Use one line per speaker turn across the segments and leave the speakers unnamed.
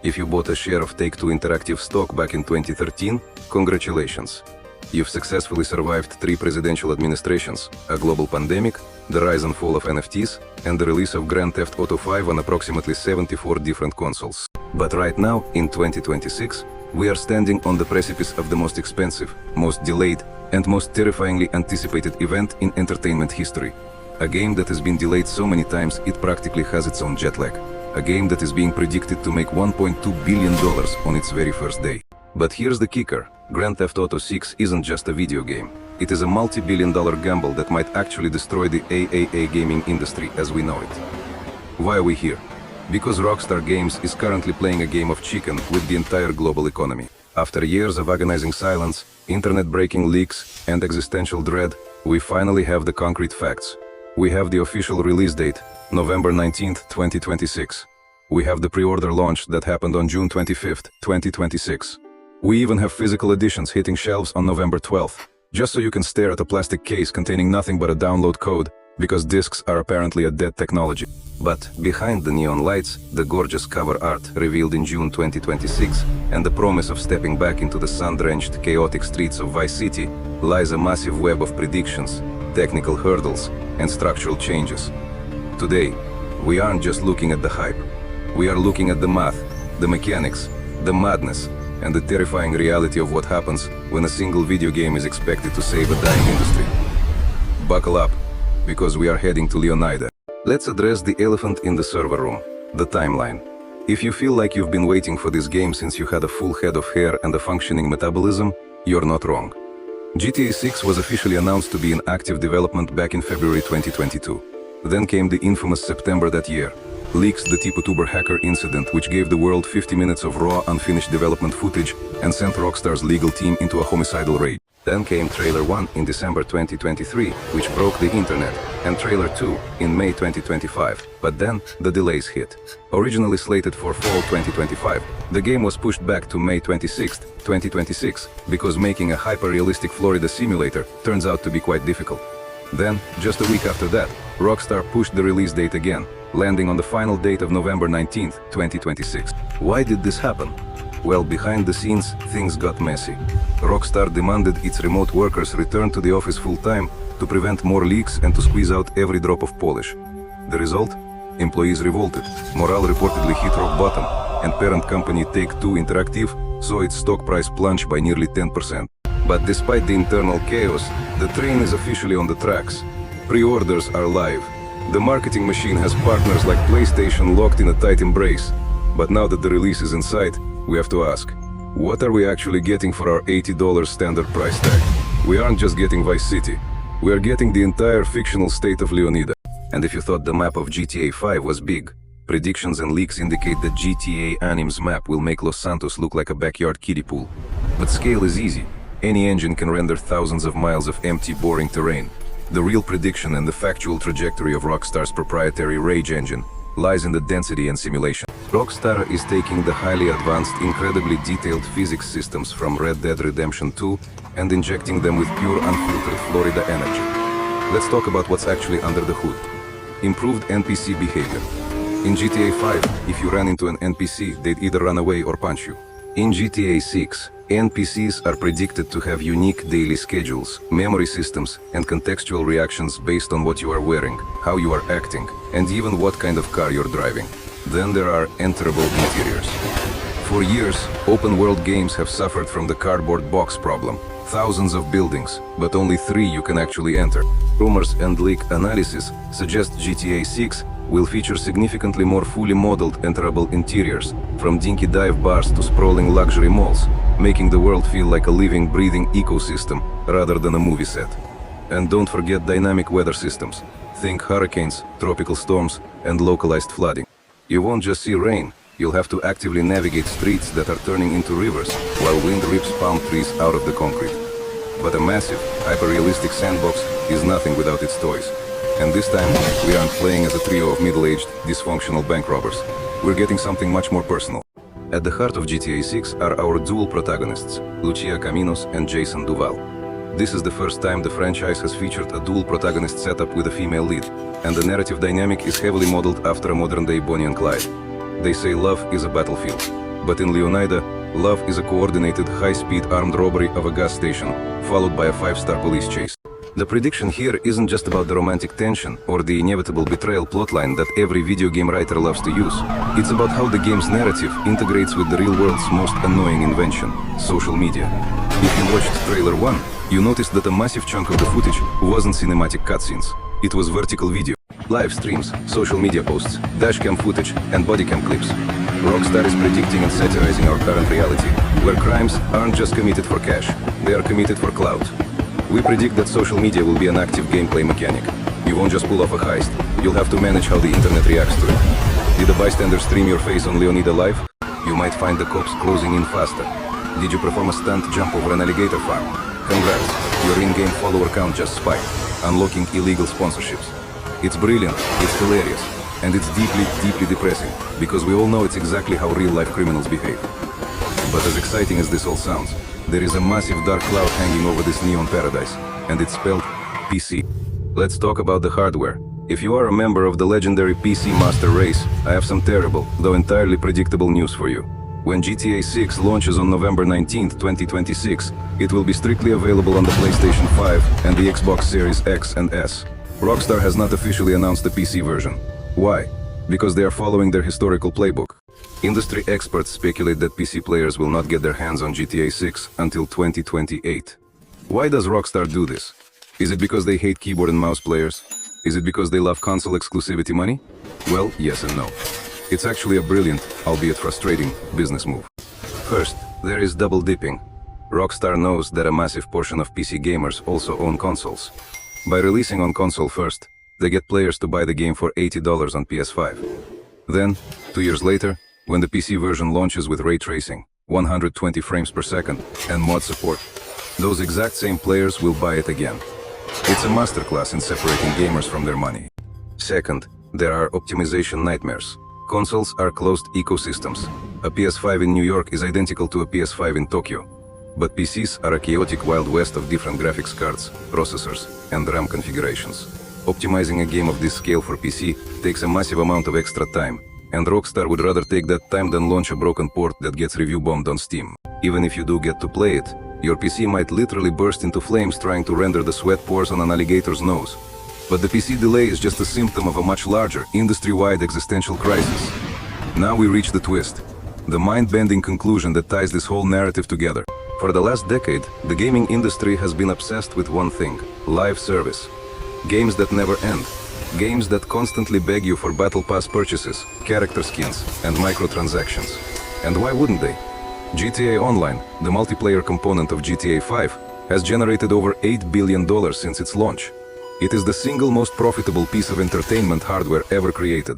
If you bought a share of Take-Two Interactive stock back in 2013, congratulations. You've successfully survived 3 presidential administrations, a global pandemic, the rise and fall of NFTs, and the release of Grand Theft Auto 5 on approximately 74 different consoles. But right now, in 2026, we are standing on the precipice of the most expensive, most delayed, and most terrifyingly anticipated event in entertainment history. A game that has been delayed so many times it practically has its own jet lag. A game that is being predicted to make $1.2 billion on its very first day. But here's the kicker. Grand Theft Auto 6 isn't just a video game. It is a multi-billion-dollar gamble that might actually destroy the AAA gaming industry as we know it. Why are we here? Because Rockstar Games is currently playing a game of chicken with the entire global economy. After years of agonizing silence, internet-breaking leaks, and existential dread, we finally have the concrete facts. We have the official release date, November 19th, 2026. We have the pre-order launch that happened on June 25th, 2026. We even have physical editions hitting shelves on November 12th, just so you can stare at a plastic case containing nothing but a download code, because discs are apparently a dead technology. But behind the neon lights, the gorgeous cover art revealed in June 2026, and the promise of stepping back into the sun-drenched, chaotic streets of Vice City, lies a massive web of predictions, technical hurdles, and structural changes. Today, we aren't just looking at the hype. We are looking at the math, the mechanics, the madness, and the terrifying reality of what happens when a single video game is expected to save a dying industry. Buckle up, because we are heading to Leonida. Let's address the elephant in the server room, the timeline. If you feel like you've been waiting for this game since you had a full head of hair and a functioning metabolism, you're not wrong. GTA 6 was officially announced to be in active development back in February 2022. Then came the infamous September that year. Leaks the TipoTuber hacker incident, which gave the world 50 minutes of raw, unfinished development footage and sent Rockstar's legal team into a homicidal rage. Then came Trailer 1 in December 2023, which broke the internet, and Trailer 2 in May 2025. But then, the delays hit. Originally slated for fall 2025, the game was pushed back to May 26, 2026, because making a hyper-realistic Florida simulator turns out to be quite difficult. Then, just a week after that, Rockstar pushed the release date again, landing on the final date of November 19, 2026. Why did this happen? Well, behind the scenes, things got messy. Rockstar demanded its remote workers return to the office full-time to prevent more leaks and to squeeze out every drop of polish. The result? Employees revolted, morale reportedly hit rock bottom, and parent company Take-Two Interactive saw its stock price plunge by nearly 10%. But despite the internal chaos, the train is officially on the tracks. Pre-orders are live. The marketing machine has partners like PlayStation locked in a tight embrace. But now that the release is in sight, we have to ask, what are we actually getting for our $80 standard price tag? We aren't just getting Vice City, we are getting the entire fictional state of Leonida. And if you thought the map of GTA 5 was big, predictions and leaks indicate that GTA Anim's map will make Los Santos look like a backyard kiddie pool. But scale is easy. Any engine can render thousands of miles of empty, boring terrain. The real prediction and the factual trajectory of Rockstar's proprietary Rage engine lies in the density and simulation. Rockstar is taking the highly advanced, incredibly detailed physics systems from Red Dead Redemption 2 and injecting them with pure, unfiltered Florida energy. Let's talk about what's actually under the hood. Improved NPC behavior. In GTA 5, if you ran into an NPC, they'd either run away or punch you. In GTA 6, NPCs are predicted to have unique daily schedules, memory systems, and contextual reactions based on what you are wearing, how you are acting, and even what kind of car you're driving. Then there are enterable interiors. For years, open-world games have suffered from the cardboard box problem. Thousands of buildings, but only 3 you can actually enter. Rumors and leak analysis suggest GTA 6 will feature significantly more fully modeled enterable interiors, from dinky dive bars to sprawling luxury malls, making the world feel like a living, breathing ecosystem rather than a movie set. And don't forget dynamic weather systems. Think hurricanes, tropical storms, and localized flooding. You won't just see rain, you'll have to actively navigate streets that are turning into rivers, while wind rips palm trees out of the concrete. But a massive, hyper-realistic sandbox is nothing without its toys. And this time, we aren't playing as a trio of middle-aged, dysfunctional bank robbers. We're getting something much more personal. At the heart of GTA 6 are our dual protagonists, Lucia Caminos and Jason Duval. This is the first time the franchise has featured a dual protagonist setup with a female lead, and the narrative dynamic is heavily modeled after a modern-day Bonnie and Clyde. They say love is a battlefield, But in Leonida, love is a coordinated high-speed armed robbery of a gas station, followed by a 5-star police chase. The prediction here isn't just about the romantic tension or the inevitable betrayal plotline that every video game writer loves to use. It's about how the game's narrative integrates with the real world's most annoying invention, social media. If you watched trailer 1, you noticed that a massive chunk of the footage wasn't cinematic cutscenes. It was vertical video, live streams, social media posts, dashcam footage, and bodycam clips. Rockstar is predicting and satirizing our current reality, where crimes aren't just committed for cash, they are committed for clout. We predict that social media will be an active gameplay mechanic. You won't just pull off a heist, you'll have to manage how the internet reacts to it. Did a bystander stream your face on Leonida Live? You might find the cops closing in faster. Did you perform a stunt jump over an alligator farm? Congrats, your in-game follower count just spiked, unlocking illegal sponsorships. It's brilliant, it's hilarious, and it's deeply depressing, because we all know it's exactly how real-life criminals behave. But as exciting as this all sounds, there is a massive dark cloud hanging over this neon paradise, and it's spelled PC. Let's talk about the hardware. If you are a member of the legendary PC master race, I have some terrible, though entirely predictable news for you. When GTA 6 launches on November 19, 2026, it will be strictly available on the PlayStation 5 and the Xbox Series X and S. Rockstar has not officially announced the PC version. Why? Because they are following their historical playbook. Industry experts speculate that PC players will not get their hands on GTA 6 until 2028. Why does Rockstar do this? Is it because they hate keyboard and mouse players? Is it because they love console exclusivity money? Well, yes and no. It's actually a brilliant, albeit frustrating, business move. First, there is double dipping. Rockstar knows that a massive portion of PC gamers also own consoles. By releasing on console first, they get players to buy the game for $80 on PS5. Then, 2 years later, when the PC version launches with ray tracing, 120 frames per second, and mod support, those exact same players will buy it again. It's a masterclass in separating gamers from their money. Second, there are optimization nightmares. Consoles are closed ecosystems. A PS5 in New York is identical to a PS5 in Tokyo. But PCs are a chaotic wild west of different graphics cards, processors, and RAM configurations. Optimizing a game of this scale for PC takes a massive amount of extra time, and Rockstar would rather take that time than launch a broken port that gets review bombed on Steam. Even if you do get to play it, your PC might literally burst into flames trying to render the sweat pores on an alligator's nose. But the PC delay is just a symptom of a much larger, industry-wide existential crisis. Now we reach the twist, the mind-bending conclusion that ties this whole narrative together. For the last decade, the gaming industry has been obsessed with one thing: live service. Games that never end. Games that constantly beg you for battle pass purchases, character skins, and microtransactions. And why wouldn't they? GTA Online, the multiplayer component of GTA 5, has generated over $8 billion since its launch. It is the single most profitable piece of entertainment hardware ever created.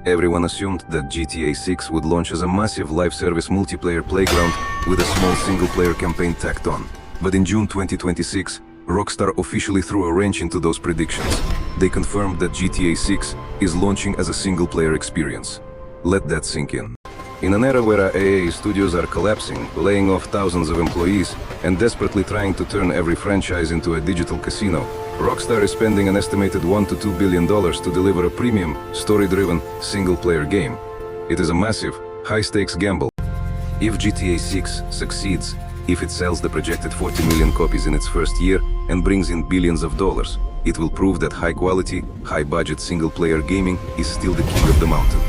Everyone assumed that GTA 6 would launch as a massive live service multiplayer playground with a small single-player campaign tacked on. But in June 2026, Rockstar officially threw a wrench into those predictions. They confirmed that GTA 6 is launching as a single-player experience. Let that sink in. In an era where AAA studios are collapsing, laying off thousands of employees, and desperately trying to turn every franchise into a digital casino, Rockstar is spending an estimated $1 to $2 billion to deliver a premium, story-driven, single-player game. It is a massive, high-stakes gamble. If GTA 6 succeeds, if it sells the projected 40 million copies in its first year and brings in billions of dollars, it will prove that high-quality, high-budget single-player gaming is still the king of the mountain.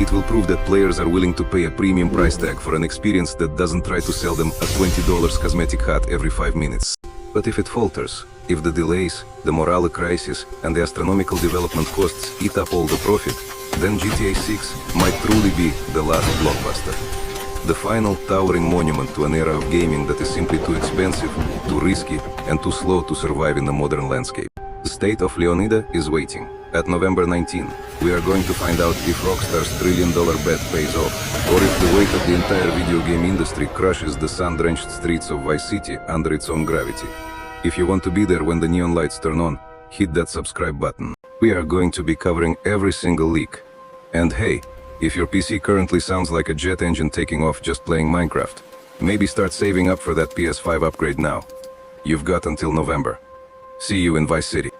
It will prove that players are willing to pay a premium price tag for an experience that doesn't try to sell them a $20 cosmetic hat every 5 minutes. But if it falters, if the delays, the morale crisis, and the astronomical development costs eat up all the profit, then GTA 6 might truly be the last blockbuster. The final towering monument to an era of gaming that is simply too expensive, too risky, and too slow to survive in the modern landscape. The state of Leonida is waiting. At November 19, we are going to find out if Rockstar's trillion-dollar bet pays off, or if the weight of the entire video game industry crushes the sun-drenched streets of Vice City under its own gravity. If you want to be there when the neon lights turn on, hit that subscribe button. We are going to be covering every single leak. And hey, if your PC currently sounds like a jet engine taking off just playing Minecraft, maybe start saving up for that PS5 upgrade now. You've got until November. See you in Vice City.